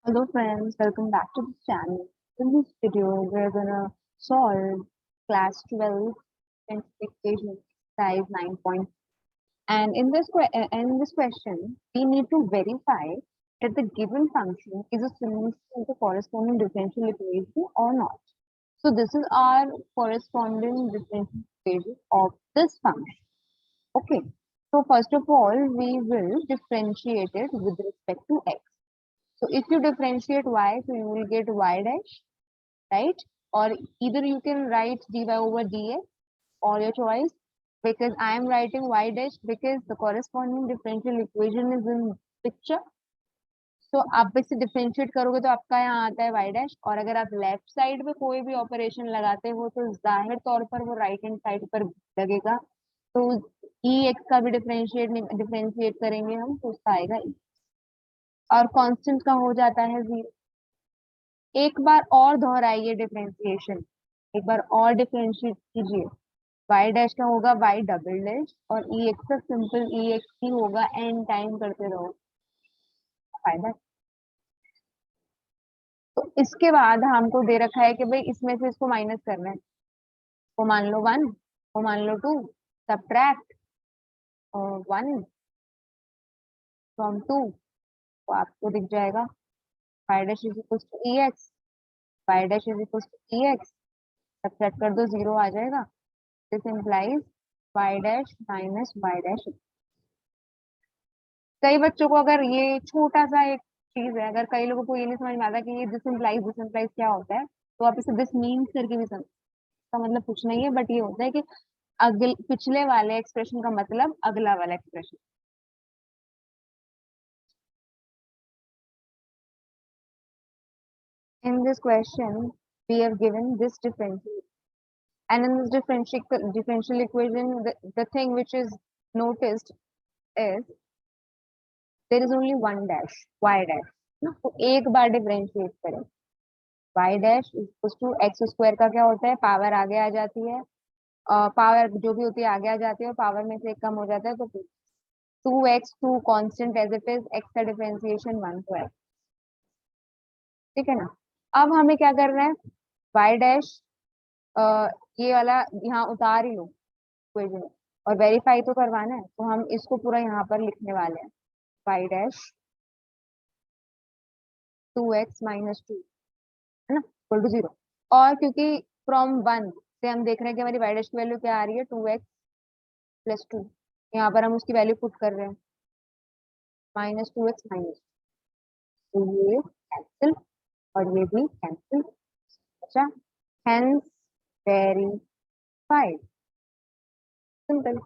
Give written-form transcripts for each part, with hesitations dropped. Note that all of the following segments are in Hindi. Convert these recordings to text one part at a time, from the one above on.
Hello friends, welcome back to the channel. In this video, we're gonna solve class 12 simplification exercise 9 point. And in this question, we need to verify that the given function is a solution to the corresponding differential equation or not. So this is our corresponding differential equation of this function. Okay. So first of all, we will differentiate it with respect to x. So if you differentiate y, so you will get y dash, right? Or either you can write dy over dx or your choice, because I am writing y dash because the corresponding differential equation is in picture. So आप इसे डिफरेंशिएट करोगे तो आपका यहाँ आता है y dash, और अगर आप लेफ्ट साइड पे कोई भी ऑपरेशन लगाते हो तो जाहिर तौर पर वो राइट हैंड साइड पर लगेगा। तो ई एक्स का भी डिफरेंशिएट करेंगे हम, तो उसका आएगा e, और कांस्टेंट का हो जाता है 0। एक बार और दोहराइए डिफरेंशिएशन, एक बार और डिफरेंशिएट कीजिए। y डैश का होगा y डबल डैश, और ई एक्स का सिंपल ई एक्स ही होगा, एन टाइम करते रहो, फायदा। तो इसके बाद हमको दे रखा है कि भाई इसमें से इसको माइनस करना है। वो मान लो 1, वो मान लो 2, सब्ट्रैक्ट 1 फ्रॉम 2, तो आपको दिख जाएगा y dash is equal to e x, y dash is equal to e x, subtract कर दो 0 आ जाएगा। This implies y dash minus y dash. कई बच्चों को अगर ये छोटा सा एक चीज है, अगर कई लोगों को ये नहीं समझ में आता कि ये दिस इम्प्लाइज क्या होता है, तो आप इसे दिस मीन्स करके भी समझ, का मतलब कुछ नहीं है, बट ये होता है कि पिछले वाले एक्सप्रेशन का मतलब अगला वाला expression. In this question, we have given this differential, and in this differential equation, the thing which is noticed is there is only one dash, y dash ना, तो एक बार डिफरेंशिएट करें। y dash equal to x square का क्या होता है, पावर आगे आ जाती है, पावर जो भी होती है आगे आ जाती है, और पावर में से एक कम हो जाता है, तो 2x 2 constant as it is, x का डिफरेंशिएशन 1 to x, ठीक है ना। अब हमें क्या करना है, y डैश ये वाला यहाँ उतार ही लो इक्वेशन में, और वेरीफाई तो करवाना है, तो हम इसको पूरा यहाँ पर लिखने वाले हैं, y डैश 2x माइनस 2, है ना, इक्वल टू 0। और क्योंकि फ्रॉम 1 से हम देख रहे हैं कि हमारी y डैश की वैल्यू क्या आ रही है, 2x प्लस 2, यहाँ पर हम उसकी वैल्यू पुट कर रहे हैं, माइनस 2x माइनस, तो ये कैंसिल और ये भी कैंसिल, अच्छा, hence verified, simple।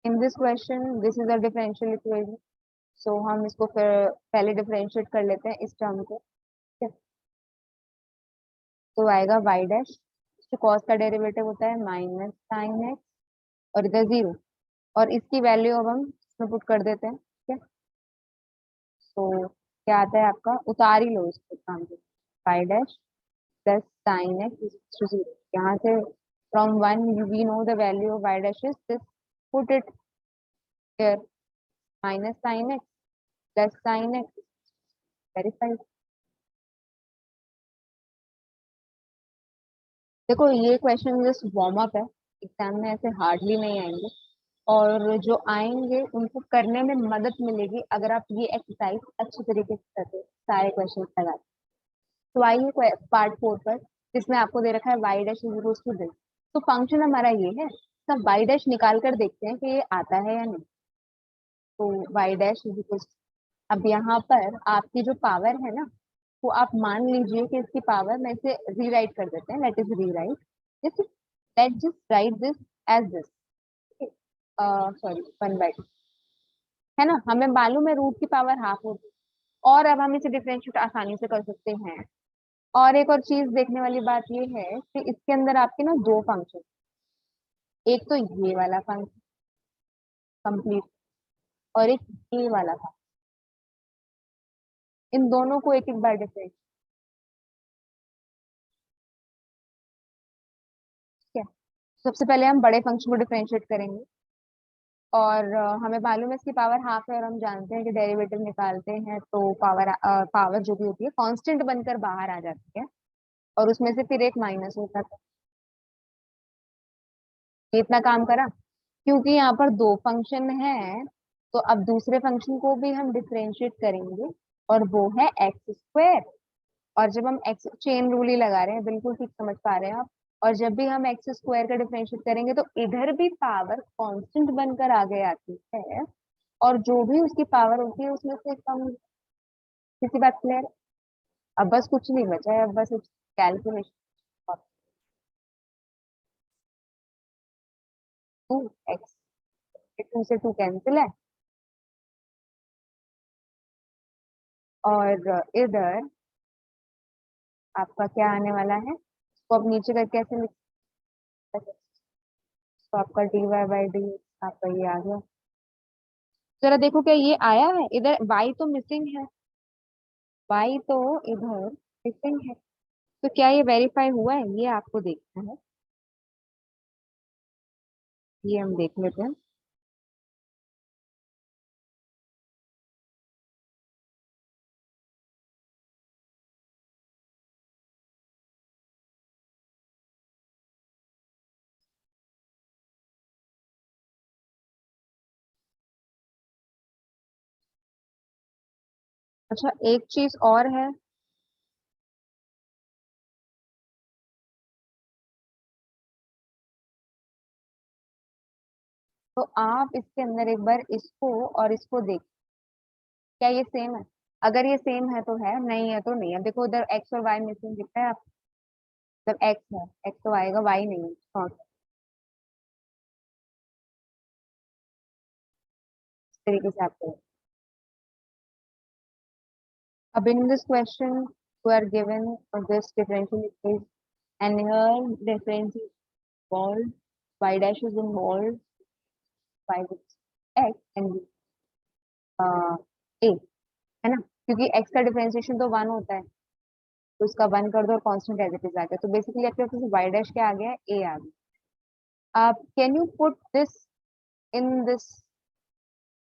in this question this is a differential equation, so हम इसको फिर पहले डिफरेंशिएट कर लेते हैं इस टर्म को, ठीक है। तो आएगा y डैश, इसके cos का डेरिवेटिव होता है माइनस साइन एक्स, और इधर 0, और इसकी वैल्यू अब हम इसमें पुट कर देते हैं, ठीक है। तो क्या आता है आपका, उतार ही लो इसको काम से, y dash plus sine x to 0, यहाँ से from 1 we know the value of y dash is this, put it here, minus sine x plus sine x, verified. देखो ये क्वेश्चन जस्ट वार्म अप है, एग्जाम में ऐसे हार्डली नहीं आएंगे, और जो आएंगे उनको करने में मदद मिलेगी अगर आप ये एक्सरसाइज अच्छे तरीके से करते हो, सारे क्वेश्चन लगा। तो आइए पार्ट 4 पर, जिसमें आपको दे रखा है y dash is equal to this. तो फंक्शन हमारा ये है, सब y डैश निकाल कर देखते हैं कि ये आता है या नहीं। तो y डैश इज इक्वल, अब यहाँ पर आपकी जो पावर है ना, वो आप मान लीजिए कि इसकी पावर में इसे रीराइट कर देते हैं, let's rewrite this, let just write this as this, sorry 1/2, है ना, हमें मालूम है रूट की पावर हाफ होती है, और अब हम इसे डिफरेंशिएट आसानी से कर सकते हैं। और एक और चीज देखने वाली बात ये है कि इसके अंदर आपके ना दो फंक्शन, एक तो ये वाला फंक्शन कंप्लीट, और एक ये वाला फंक्शन, इन दोनों को एक एक बार डिफरेंशिएट, ठीक है। सबसे पहले हम बड़े फंक्शन को डिफरेंशिएट करेंगे, और हमें मालूम है इसकी पावर हाफ है, और हम जानते हैं कि डेरिवेटिव निकालते हैं तो पावर पावर जो भी होती है कांस्टेंट बनकर बाहर आ जाती है, और उसमें से फिर एक माइनस होता है। ये इतना काम करा, क्योंकि यहाँ पर दो फंक्शन है, तो अब दूसरे फंक्शन को भी हम डिफरेंशिएट करेंगे, और वो है एक्स स्क्वायर। और जब हम एक्स चेन रूल ही लगा रहे हैं, बिल्कुल ठीक समझ पा रहे हैं आप। और जब भी हम एक्स स्क्वायर का डिफरेंशिएट करेंगे तो इधर भी पावर कांस्टेंट बनकर आगे आती है, और जो भी उसकी पावर होती है उसमें से कम। किसी बात क्लियर? अब बस कुछ नहीं बचा है, अब बस कैलकुलेशन। 2x, 2 से 2 कैंसिल है, और इधर आपका क्या आने वाला है, तो अब नीचे का कैसे लिख सकते हैं? तो आपका dy/dy आपका ये आ गया। जरा देखो क्या ये आया है, इधर y तो मिसिंग है, y तो इधर मिसिंग है। तो क्या ये वेरीफाई हुआ है, ये आपको देखना है। ये हम देख लेते हैं। अच्छा, एक चीज और है। तो आप इसके अंदर एक बार इसको और इसको देख, क्या ये सेम है? अगर ये सेम है तो है, नहीं है तो नहीं है। देखो उधर एक्स और वाई मिसिंग दिखता है आप, जब एक्स है एक्स तो आएगा, वाई नहीं है। हाँ, इस तरीके से आपको। अब in this question you are given this differential equation, and here difference is involved, y dash is involved, y with x and a, है ना? क्योंकि x का डिफरेंशिएशन तो 1 होता है, तो उसका 1 कर दो और कांस्टेंट एज इट इज आ गया, तो बेसिकली आपके पास y डैश क्या आ गया है, a आ गया। आप can you put this in this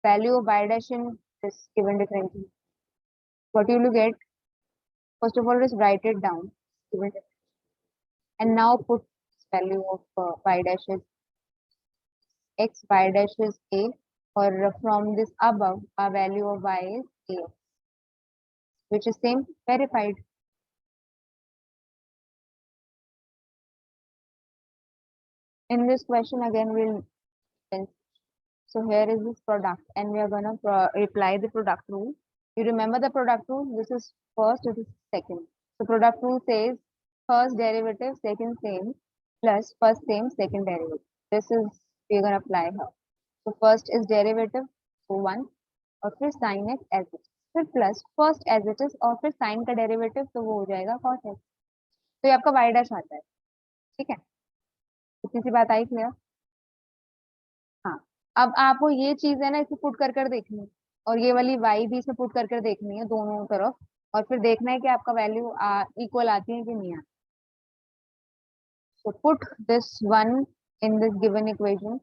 value of y dash in this given differential? What you will get? First of all, just write it down, given and now put value of y dash is x, y dash is a, or from this above our value of y is a, which is same, verified. In this question again we'll, so here is this product and we are going to apply the product rule. You remember the product rule? This is first, this is second. So product rule says first derivative second same plus first same second derivative. This is we're going to apply here. So first is derivative, so 1, और फिर sin x as it is, फिर plus first as it is, और फिर साइन का डेरिवेटिव तो वो हो जाएगा cos x। तो ये आपका y डैश आता है। ठीक है, इतनी सी बात आई क्लियर? हाँ। अब आपको ये चीज है ना इसे पुट कर देखनी है, और ये वाली y भी इसे पुट कर देखनी है दोनों तरफ, और फिर देखना है कि आपका वैल्यू इक्वल आती है कि नहीं आती। So put this one in this given equation.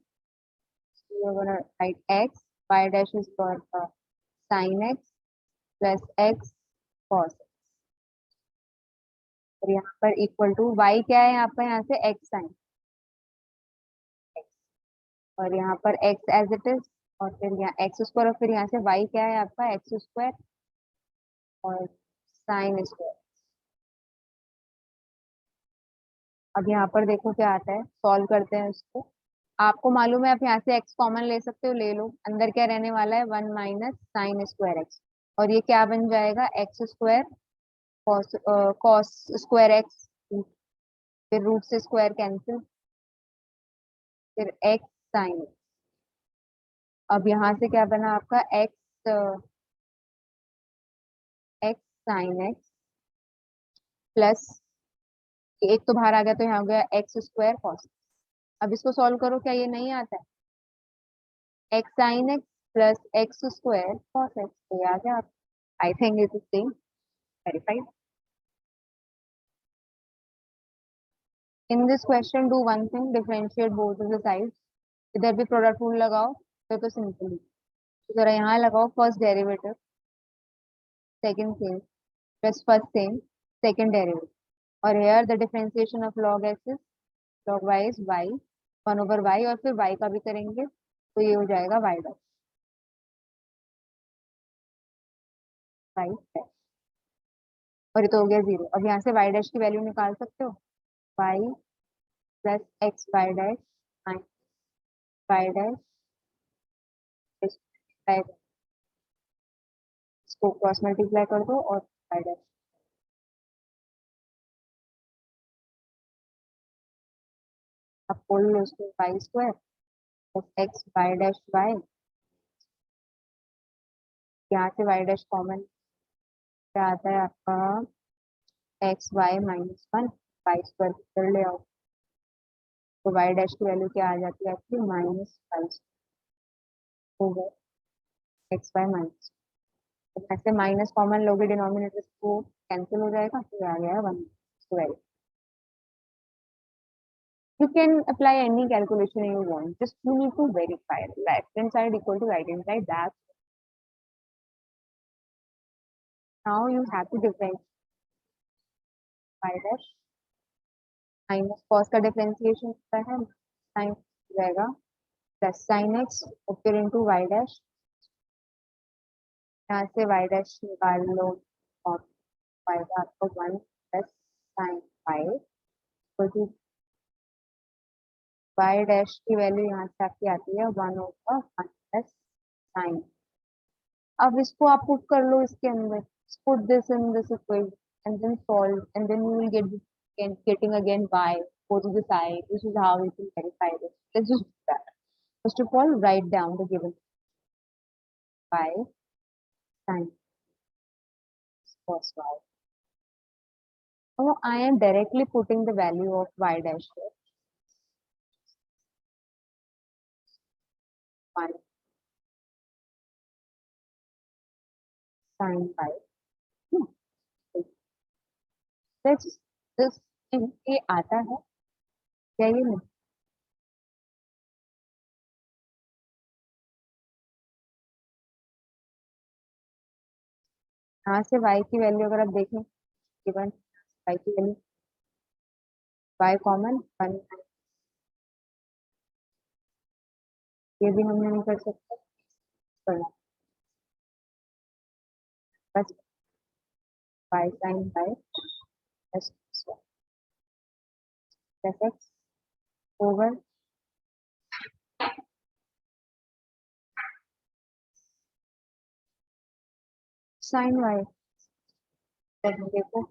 So you're gonna write x, y dash is for sin x plus x cos x, और यहाँ पर इक्वल टू y क्या है आपका यहाँ से x sin x, और यहाँ पर x एज इट इज, और फिर यहाँ एक्स स्क्वायर, और फिर यहाँ से y क्या है आपका एक्स स्क्वायर और साइन स्क्वायर। अब यहाँ पर देखो क्या आता है, सॉल्व करते हैं उसको। आपको मालूम है आप यहाँ से x कॉमन ले सकते हो, ले लो। अंदर क्या रहने वाला है, 1 माइनस साइन स्क्वायर एक्स, और ये क्या बन जाएगा, x square cos cos square x, फिर रूट से स्क्वायर कैंसिल, फिर एक्स साइन। अब यहाँ से क्या बना आपका, x x sign x plus, एक तो बाहर आ गया तो यहाँ हो गया एक्स स्क्वायर कॉस। अब इसको सॉल्व करो, क्या ये नहीं आता है, x sign x plus x square cos x, तो ये आ गया। I think it is same, verified. In this question do one thing, differentiate both of the sides. इधर भी प्रोडक्ट रूल लगाओ, तो सिंपल, तो जरा यहाँ लगाओ first derivative, second same, plus first same, second derivative, और here the differentiation of log x is log y is y, 1/y, और फिर y का भी करेंगे तो ये हो जाएगा y डॉट y डैश, और ये तो हो गया 0। अब यहाँ से y डैश की वैल्यू निकाल सकते हो, y plus x y dash minus y dash, इसको क्रॉस मल्टीप्लाई कर दो और वाई डैश, अब खोल लो उसको, y square plus x y dash y, यहाँ से वाई डैश कॉमन क्या आता है आपका, x y minus 1, y square कर ले आओ, तो वाई डैश की वैल्यू क्या आ जाती है आपकी, माइनस वाई हो गए एक्स वाई माइनस, तो ऐसे माइनस कॉमन लोगे डिनोमिनेटर को कैंसिल हो जाएगा, तो आ गया 1 square. You can apply any calculation you want. Just you need to verify left hand side equal to right hand side. That now you have to differentiate y dash minus cos का differentiation होता है sin जाएगा plus sin x और फिर into y dash, यहाँ से y dash निकाल लो और y का आपको 1 plus sin y equal to y dash की वैल्यू यहाँ से आपकी आती है 1 होगा 1 plus sin। अब इसको आप पुट कर लो इसके अंदर, put this in this equation and then solve, and then you will getting again y, go to the side. This is how you can verify this. Let's just do that. First of all, write down the given y sin cos y. So I am directly putting the value of y dash here, 1 sin y. Hmm. Let's this thing ये आता है क्या, ये नहीं, यहाँ से y की वैल्यू अगर आप देखें, गिवन y की वैल्यू, y कॉमन 1, ये भी हमने नहीं कर सकते, करना बस y sin y plus plus x over sin y। तब देखो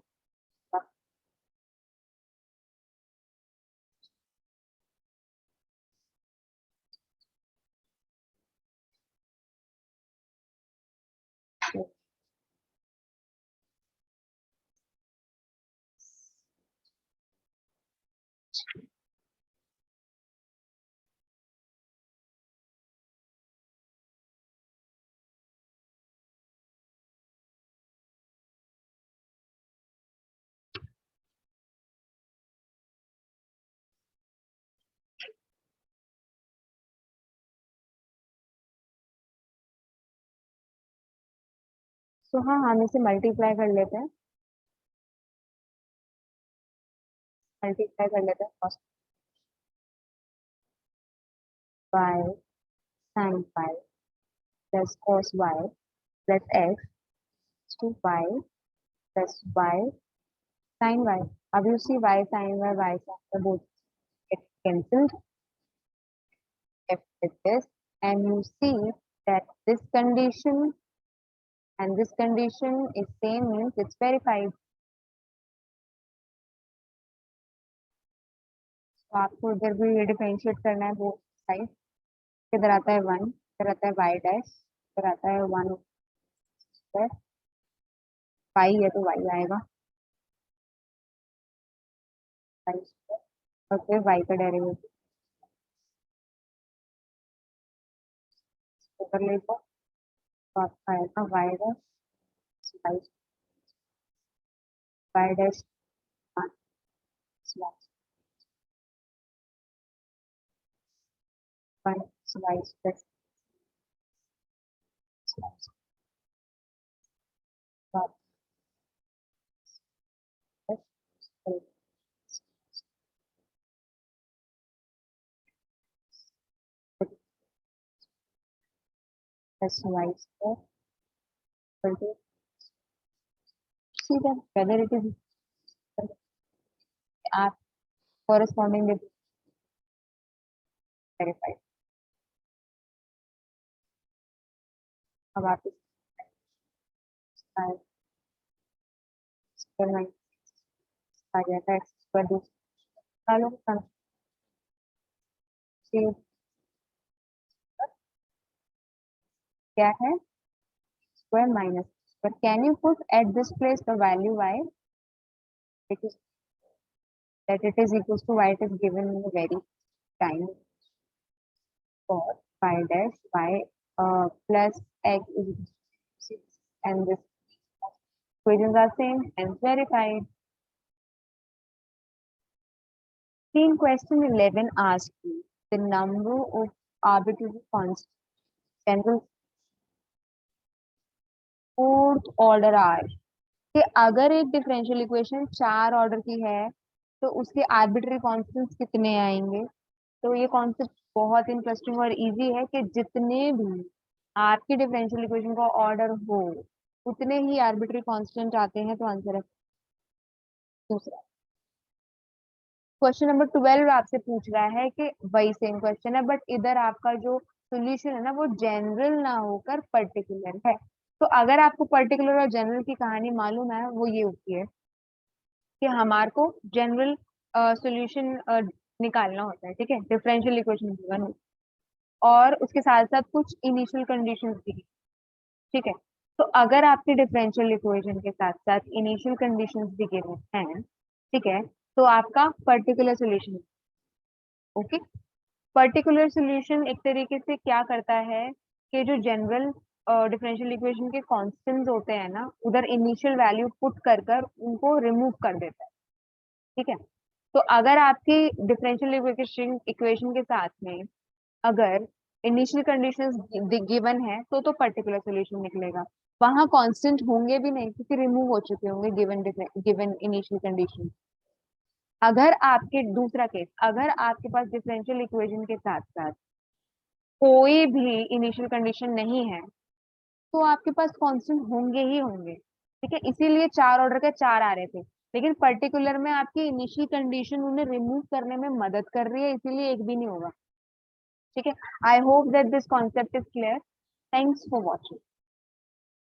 तो हाँ, हम इसे मल्टीप्लाई कर लेते हैं, मल्टीप्लाई कर लेते हैं cos y sin y plus cos y plus x to y plus y sin y। अब you see y sin y sin y both get cancelled if with this, and you see that this condition and this condition is same, means it's verified। तो आपको इधर भी ये डिफरेंशिएट करना है बोथ साइड, इधर आता है 1, इधर आता है y डैश, इधर आता है 1 स्क्वायर, y है तो y आएगा y स्क्वायर, और फिर y का डेरिवेटिव ऊपर ले जाओ, तो आपका आएगा y dash y dash y square plus y square equal to, see that whether it is r corresponding with verified. अब आप इसका स्क्वायर माइनस आ जाता है x स्क्वायर दूसरा लो क्या है square minus, but can you put at this place the value y, because that it is equals to y, it is given in the very time for y dash y plus x is equal to 6, and this equations are same and verified. In question 11 asks you the number of arbitrary constants general fourth order are, कि अगर एक डिफरेंशियल इक्वेशन 4 ऑर्डर की है तो उसके आर्बिट्री कांस्टेंट्स कितने आएंगे। तो ये कॉन्सेप्ट बहुत इंटरेस्टिंग और इजी है कि जितने भी आपकी डिफरेंशियल इक्वेशन का ऑर्डर हो उतने ही आर्बिट्री कांस्टेंट आते हैं, तो आंसर है दूसरा। क्वेश्चन नंबर 12 आपसे पूछ रहा है कि वही सेम क्वेश्चन है, बट इधर आपका जो सोल्यूशन है ना वो जनरल ना होकर पर्टिकुलर है। तो अगर आपको पर्टिकुलर और जनरल की कहानी मालूम है, वो ये होती है कि हमारे को जनरल सोल्यूशन निकालना होता है, ठीक है, डिफरेंशियल इक्वेशन गिवन हो और उसके साथ साथ कुछ इनिशियल कंडीशंस भी, ठीक है। तो अगर आपकी डिफरेंशियल इक्वेशन के साथ साथ इनिशियल कंडीशंस भी गिवन हैं, ठीक है, तो आपका particular solution, okay. Particular solution एक तरीके से क्या करता है कि जो जनरल डिफरेंशियल इक्वेशन के कांस्टेंट्स होते हैं ना, उधर इनिशियल वैल्यू पुट कर कर उनको रिमूव कर देता है, ठीक है। तो अगर आपकी डिफरेंशियल इक्वेशन के साथ में अगर इनिशियल कंडीशंस गिवन है तो पर्टिकुलर सोल्यूशन निकलेगा। वहां कांस्टेंट होंगे भी नहीं क्योंकि रिमूव हो चुके होंगे गिवन इनिशियल कंडीशन। अगर आपके दूसरा केस, अगर आपके पास डिफरेंशियल इक्वेशन के साथ साथ कोई भी इनिशियल कंडीशन नहीं है तो आपके पास कांस्टेंट होंगे ही होंगे, ठीक है। इसीलिए 4 ऑर्डर के 4 आ रहे थे, लेकिन पर्टिकुलर में आपकी इनिशियल कंडीशन उन्हें रिमूव करने में मदद कर रही है, इसीलिए एक भी नहीं होगा, ठीक है। I hope that this concept is clear. Thanks for watching.